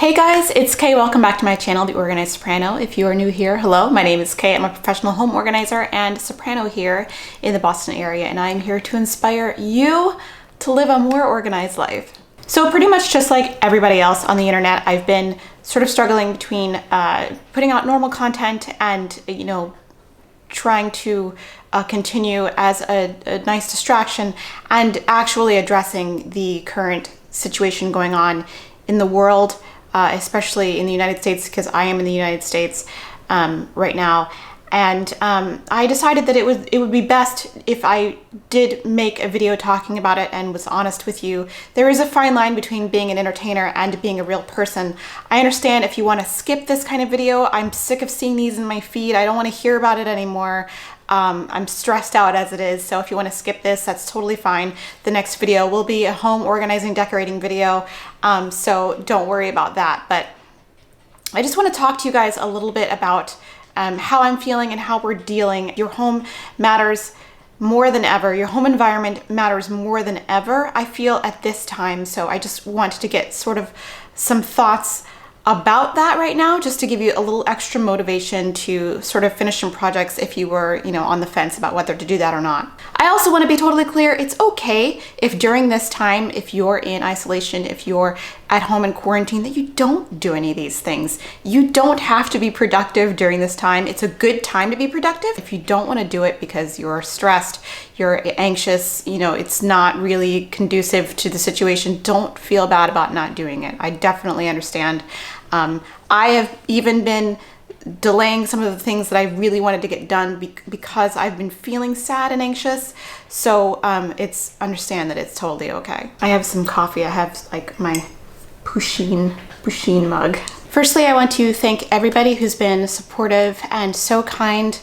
Hey guys, it's Kay. Welcome back to my channel, The Organized Soprano. If you are new here, hello, my name is Kay. I'm a professional home organizer and soprano here in the Boston area, and I'm here to inspire you to live a more organized life. So pretty much just like everybody else on the internet, I've been sort of struggling between putting out normal content and, trying to continue as a nice distraction and actually addressing the current situation going on in the world, especially in the United States, because I am in the United States right now. And I decided that it would be best if I did make a video talking about it and was honest with you. There is a fine line between being an entertainer and being a real person. I understand if you want to skip this kind of video. I'm sick of seeing these in my feed. I don't want to hear about it anymore. I'm stressed out as it is, so if you want to skip this, that's totally fine. The next video will be a home organizing, decorating video, so don't worry about that. But I just want to talk to you guys a little bit about how I'm feeling and how we're dealing. Your home matters more than ever. Your home environment matters more than ever, I feel, at this time. So I just wanted to get sort of some thoughts about that right now, just to give you a little extra motivation to sort of finish some projects if you were, on the fence about whether to do that or not. I also want to be totally clear, it's okay if during this time, if you're in isolation, if you're at home in quarantine, that you don't do any of these things. You don't have to be productive during this time. It's a good time to be productive. If you don't want to do it because you're stressed, you're anxious, it's not really conducive to the situation, don't feel bad about not doing it. I definitely understand. I have even been delaying some of the things that I really wanted to get done because I've been feeling sad and anxious. So understand that it's totally okay. I have some coffee. I have like my Pusheen mug. Firstly, I want to thank everybody who's been supportive and so kind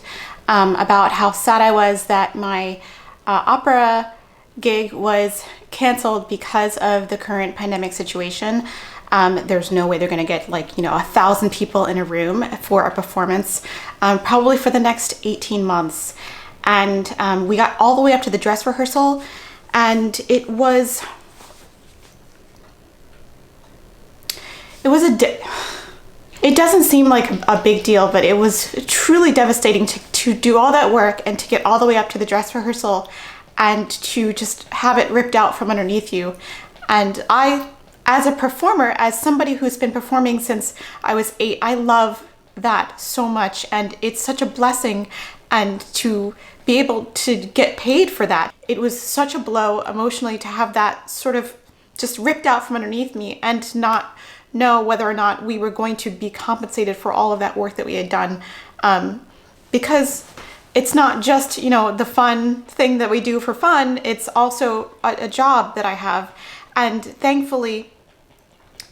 about how sad I was that my opera gig was canceled because of the current pandemic situation. There's no way they're going to get 1,000 people in a room for a performance, probably for the next 18 months. And we got all the way up to the dress rehearsal, and it was it doesn't seem like a big deal, but it was truly devastating to do all that work and to get all the way up to the dress rehearsal and to just have it ripped out from underneath you. And I, as a performer, as somebody who's been performing since I was 8, I love that so much, and it's such a blessing, and to be able to get paid for that. It was such a blow emotionally to have that sort of just ripped out from underneath me and not know whether or not we were going to be compensated for all of that work that we had done. Because it's not just, the fun thing that we do for fun, it's also a job that I have. And thankfully,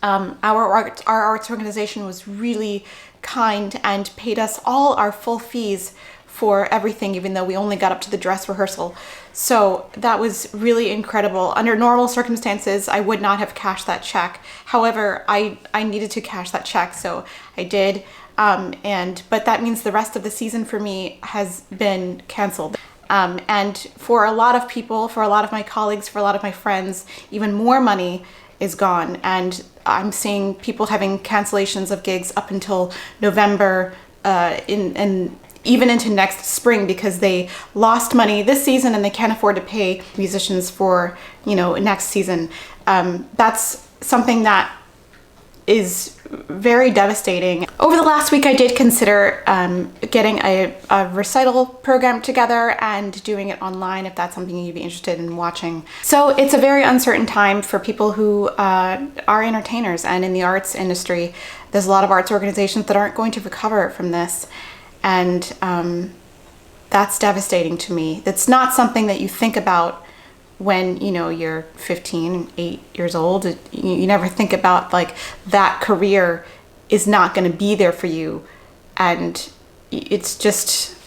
our arts organization was really kind and paid us all our full fees for everything, even though we only got up to the dress rehearsal. So that was really incredible. Under normal circumstances, I would not have cashed that check. However, I needed to cash that check, so I did. But that means the rest of the season for me has been canceled. And for a lot of people, for a lot of my colleagues, for a lot of my friends, even more money is gone. And I'm seeing people having cancellations of gigs up until November, and even into next spring, because they lost money this season and they can't afford to pay musicians for, next season. That's something that is very devastating. Over the last week, I did consider getting a recital program together and doing it online, if that's something you'd be interested in watching. So it's a very uncertain time for people who are entertainers and in the arts industry. There's a lot of arts organizations that aren't going to recover from this. And that's devastating to me. That's not something that you think about when, you're 15, 8 years old. You never think about that career is not going to be there for you. And it's just,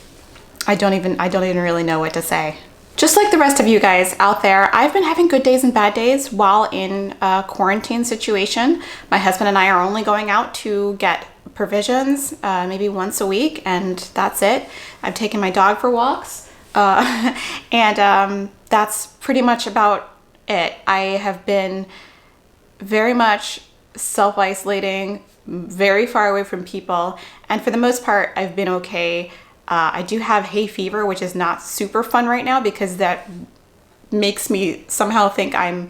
I don't even really know what to say. Just like the rest of you guys out there, I've been having good days and bad days while in a quarantine situation. My husband and I are only going out to get provisions maybe once a week, and that's it. I've taken my dog for walks, and that's pretty much about it. I have been very much self-isolating, very far away from people. And for the most part, I've been okay. I do have hay fever, which is not super fun right now because that makes me somehow think I'm,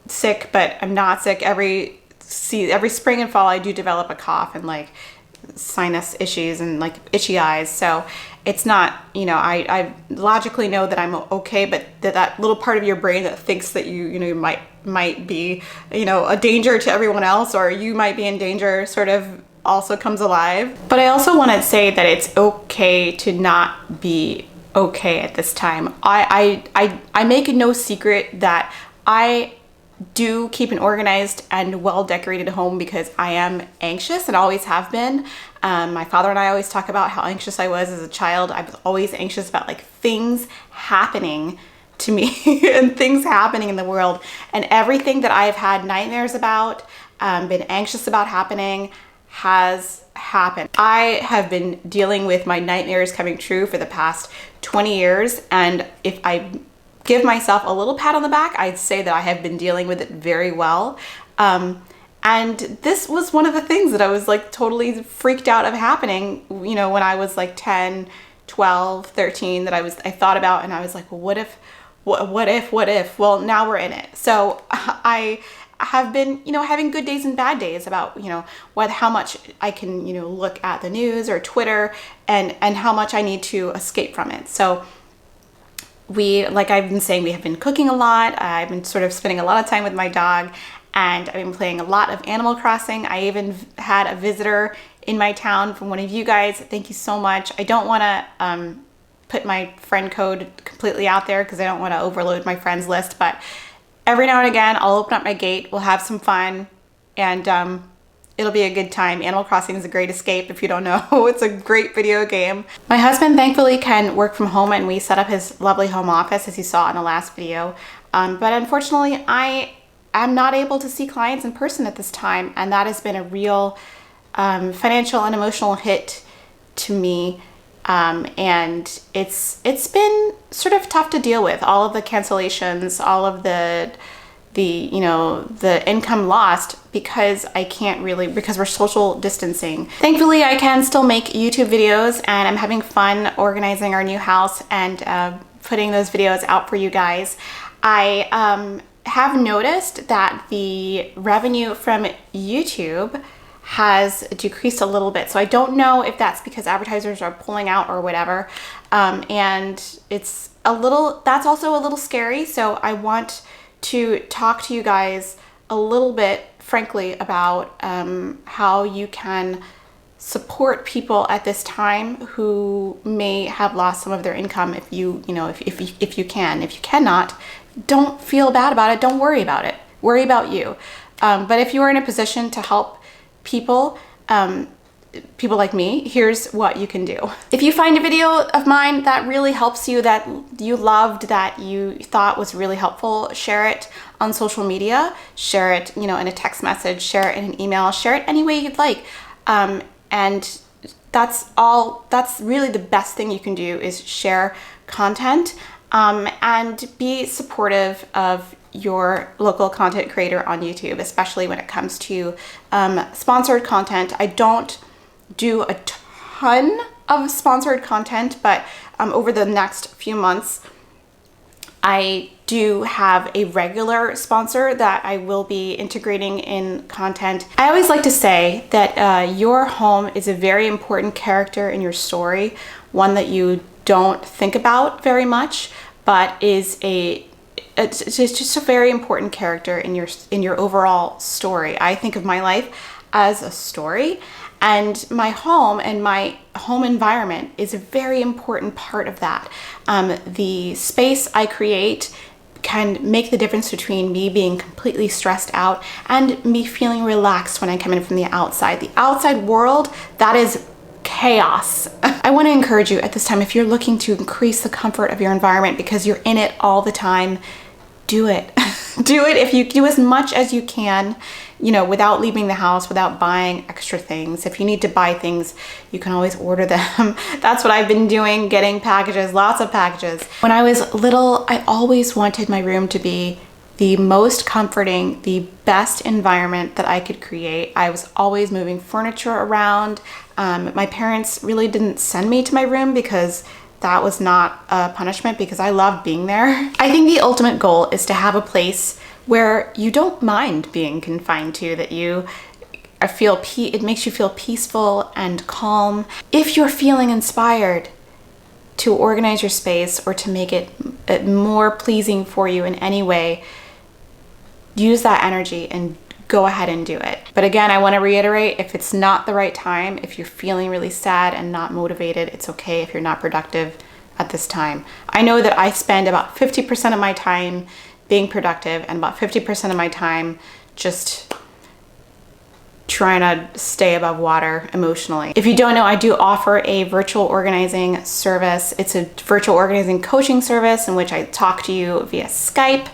sick, but I'm not sick. Every spring and fall, I do develop a cough and like sinus issues and like itchy eyes. So it's not, I logically know that I'm okay, but that little part of your brain that thinks that you might be, a danger to everyone else, or you might be in danger, sort of also comes alive. But I also want to say that it's okay to not be okay at this time. I make no secret that I do keep an organized and well decorated home because I am anxious and always have been. My father and I always talk about how anxious I was as a child. I was always anxious about like things happening to me and things happening in the world, and everything that I've had nightmares about, been anxious about happening, has happened. I have been dealing with my nightmares coming true for the past 20 years, and if I give myself a little pat on the back, I'd say that I have been dealing with it very well. And this was one of the things that I was like totally freaked out of happening, when I was like 10, 12, 13, that I thought about, and I was like, well, what if? Well, now we're in it. So I have been, having good days and bad days about, how much I can, look at the news or Twitter and how much I need to escape from it. So like I've been saying, we have been cooking a lot. I've been sort of spending a lot of time with my dog, and I've been playing a lot of Animal Crossing. I even had a visitor in my town from one of you guys. Thank you so much. I don't want to put my friend code completely out there because I don't want to overload my friends list, but every now and again, I'll open up my gate, we'll have some fun, and it'll be a good time. Animal Crossing is a great escape if you don't know. It's a great video game. My husband thankfully can work from home, and we set up his lovely home office as you saw in the last video. But unfortunately, I am not able to see clients in person at this time, and that has been a real financial and emotional hit to me. And it's been sort of tough to deal with, all of the cancellations, all of the income lost because because we're social distancing. Thankfully, I can still make YouTube videos, and I'm having fun organizing our new house and putting those videos out for you guys. I have noticed that the revenue from YouTube has decreased a little bit. So I don't know if that's because advertisers are pulling out or whatever. And that's also a little scary. So I want to talk to you guys a little bit, frankly, about how you can support people at this time who may have lost some of their income. If you can. If you cannot, don't feel bad about it. Don't worry about it. Worry about you. But if you are in a position to help people like me, here's what you can do. If you find a video of mine that really helps you, that you loved, that you thought was really helpful, share it on social media, share it, in a text message, share it in an email, share it any way you'd like. And that's really the best thing you can do, is share content, and be supportive of your local content creator on YouTube, especially when it comes to sponsored content. I don't do a ton of sponsored content, but over the next few months, I do have a regular sponsor that I will be integrating in content. I always like to say that your home is a very important character in your story, one that you don't think about very much, but it's just a very important character in your overall story. I think of my life as a story, and my home and my home environment is a very important part of that. The space I create can make the difference between me being completely stressed out and me feeling relaxed when I come in from the outside. The outside world, that is chaos. I want to encourage you at this time, if you're looking to increase the comfort of your environment because you're in it all the time, do it. Do it. If you do as much as you can, without leaving the house, without buying extra things. If you need to buy things, you can always order them. That's what I've been doing, getting packages, lots of packages. When I was little, I always wanted my room to be the most comforting, the best environment that I could create. I was always moving furniture around. My parents really didn't send me to my room because that was not a punishment, because I loved being there. I think the ultimate goal is to have a place where you don't mind being confined to, that you feel it makes you feel peaceful and calm. If you're feeling inspired to organize your space or to make it more pleasing for you in any way, use that energy and go ahead and do it. But again, I want to reiterate, if it's not the right time, if you're feeling really sad and not motivated, it's okay if you're not productive at this time. I know that I spend about 50% of my time being productive and about 50% of my time just trying to stay above water emotionally. If you don't know, I do offer a virtual organizing service. It's a virtual organizing coaching service in which I talk to you via Skype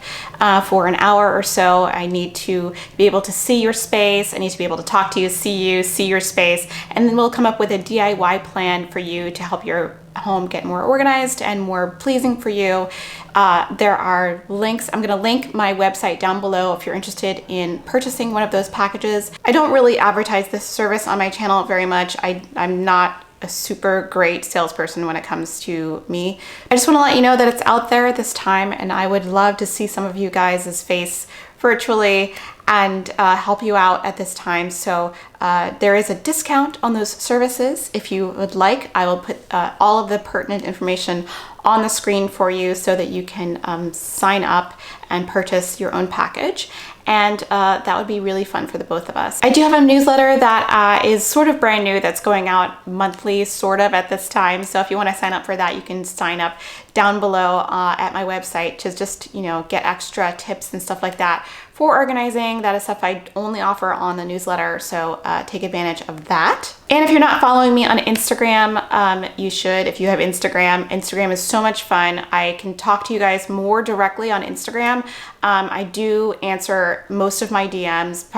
for an hour or so. I need to be able to see your space. I need to be able to talk to you, see your space, and then we'll come up with a DIY plan for you to help your home get more organized and more pleasing for you. There are links. I'm going to link my website down below if you're interested in purchasing one of those packages. I don't really advertise this service on my channel very much. I'm not a super great salesperson when it comes to me. I just want to let you know that it's out there at this time, and I would love to see some of you guys' face virtually and help you out at this time. So there is a discount on those services. If you would like, I will put all of the pertinent information on the screen for you so that you can sign up and purchase your own package. And that would be really fun for the both of us. I do have a newsletter that is sort of brand new, that's going out monthly, sort of, at this time. So if you want to sign up for that, you can sign up down below at my website to just, get extra tips and stuff like that for organizing. That is stuff I only offer on the newsletter, so take advantage of that. And if you're not following me on Instagram, you should. If you have Instagram, Instagram is so much fun. I can talk to you guys more directly on Instagram. I do answer most of my DMs,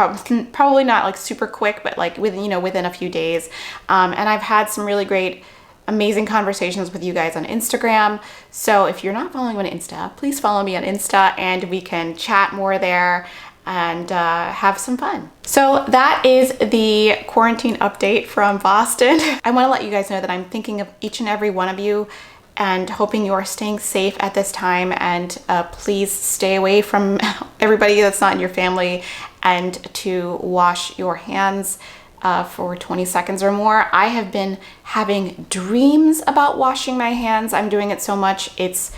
probably not like super quick, but like within a few days. And I've had some really great, amazing conversations with you guys on Instagram. So if you're not following me on Insta, please follow me on Insta and we can chat more there and have some fun. So that is the quarantine update from Boston. I want to let you guys know that I'm thinking of each and every one of you and hoping you are staying safe at this time, and please stay away from everybody that's not in your family, and to wash your hands for 20 seconds or more. I have been having dreams about washing my hands. I'm doing it so much, it's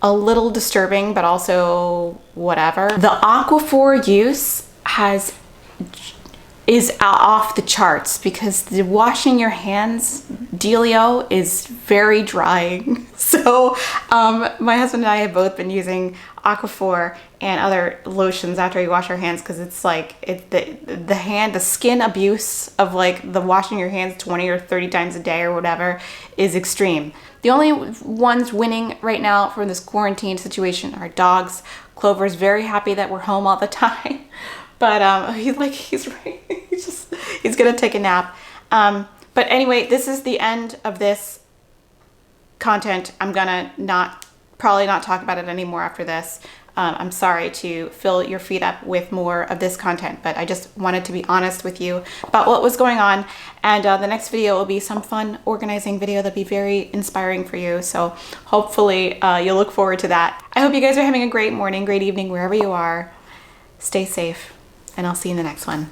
a little disturbing, but also whatever. The Aquaphor use is off the charts, because the washing your hands dealio is very drying. So my husband and I have both been using Aquaphor and other lotions after we wash our hands, because it's like the skin abuse of like the washing your hands 20 or 30 times a day or whatever is extreme. The only ones winning right now from this quarantine situation are dogs. Clover's very happy that we're home all the time, but he's gonna take a nap. But anyway, this is the end of this content. I'm gonna probably not talk about it anymore after this. I'm sorry to fill your feed up with more of this content, but I just wanted to be honest with you about what was going on. And the next video will be some fun organizing video that'll be very inspiring for you. So hopefully you'll look forward to that. I hope you guys are having a great morning, great evening, wherever you are. Stay safe, and I'll see you in the next one.